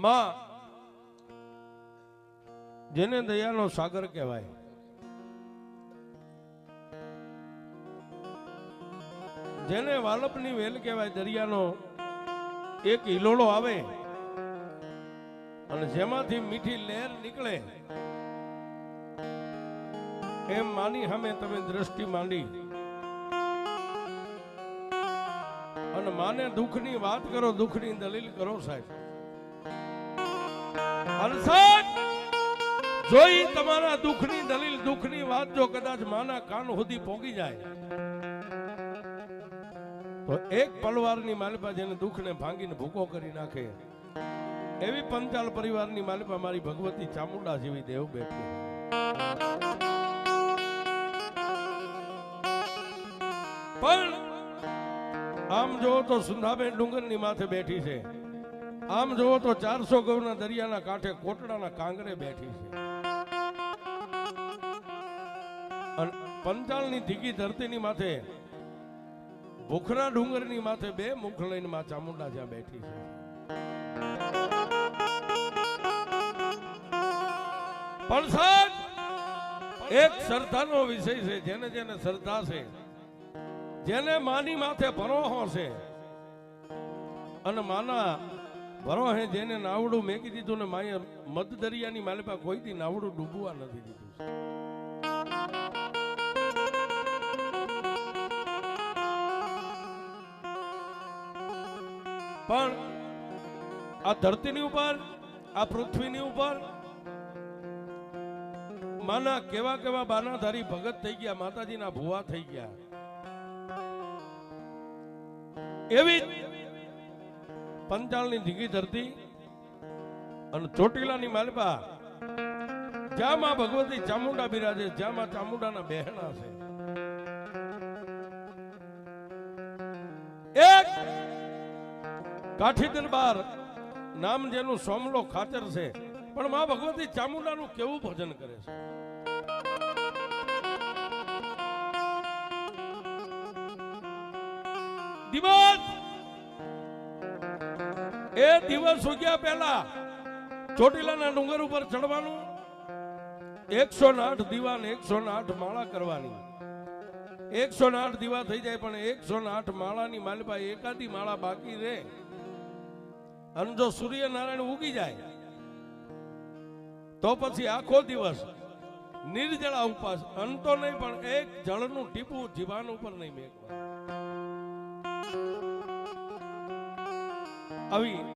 માં જેને દયાનો સાગર કહેવાય, જેને વાલપની વેલ કહેવાય, દરિયાનો એક હિલોળો આવે અને જેમાંથી મીઠી લહેર નીકળે, એમ માની સામે તમે દ્રષ્ટિ માંડી અને માને દુઃખની વાત કરો, દુઃખની દલીલ કરો સાહેબ. અને સાહેબ જોઈ તમારા દુઃખની દલીલ, દુઃખની વાત જો કદાચ માના કાન સુધી પહોંચી જાય તો એક પલવારની માલિપા જેને દુઃખને ભાંગીને ભૂકો કરી નાખે એવી પંચાલ પરિવારની માલિપા મારી ભગવતી ચામુંડા જેવી દેવ બેઠી. પણ આમ જોવો તો સુંધાબેન ડુંગરની માથે બેઠી છે, આમ જોવો તો 400 ગૌના દરિયાના કાંઠે કોટડાના કાંગરે બેઠી છે. અને પંચાલની ધીકી ધરતીની માથે ભૂખરા ડુંગરની માથે બે મુખ લઈને માં ચામુંડા જ્યાં બેઠી છે. પણ સાહેબ એક શ્રદ્ધાનો વિષય છે, જેને જેને શ્રદ્ધા છે, જેને માની માથે ભરોહો છે અને માના ભરોહે જેને નાવડું મેકી દીધું ને માએ મધ દરિયાની માલિપા કોઈથી નાવડું ડૂબવા નથી દીધું. પણ આ ધરતીની ઉપર, આ પૃથ્વીની ઉપર માના કેવા કેવા બાનાધારી ભગત થઈ ગયા, માતાજીના ભુવા થઈ ગયા. એવી પંચાલની ધીકી ધરતી અને ચોટીલાની માલિપા જ્યાં માં ભગવતી ચામુંડા બિરાજે, જ્યાં માં ચામુંડાના બહેણા છે. એક કાઠી દરબાર નામ જેનું સોમલો ખાચર છે, પણ માં ભગવતી ચામુંડાનું કેવું ભજન કરે છે. દિવસ એ દિવસ ઉગ્યા પહેલા ચોટીલાના ડુંગર ઉપર ચડવાનું, 108 દીવા ને 108 માળા કરવાની. 108 દીવા થઈ જાય પણ 108 માળાની માલિપા એકાદી માળા બાકી રહે અને જો સૂર્યનારાયણ ઉગી જાય તો પછી આખો દિવસ નિર્જળા ઉપવાસ, અંતો નહીં પણ એક જળનું ટીપું જીવાન ઉપર નહીં મેકવા. આવી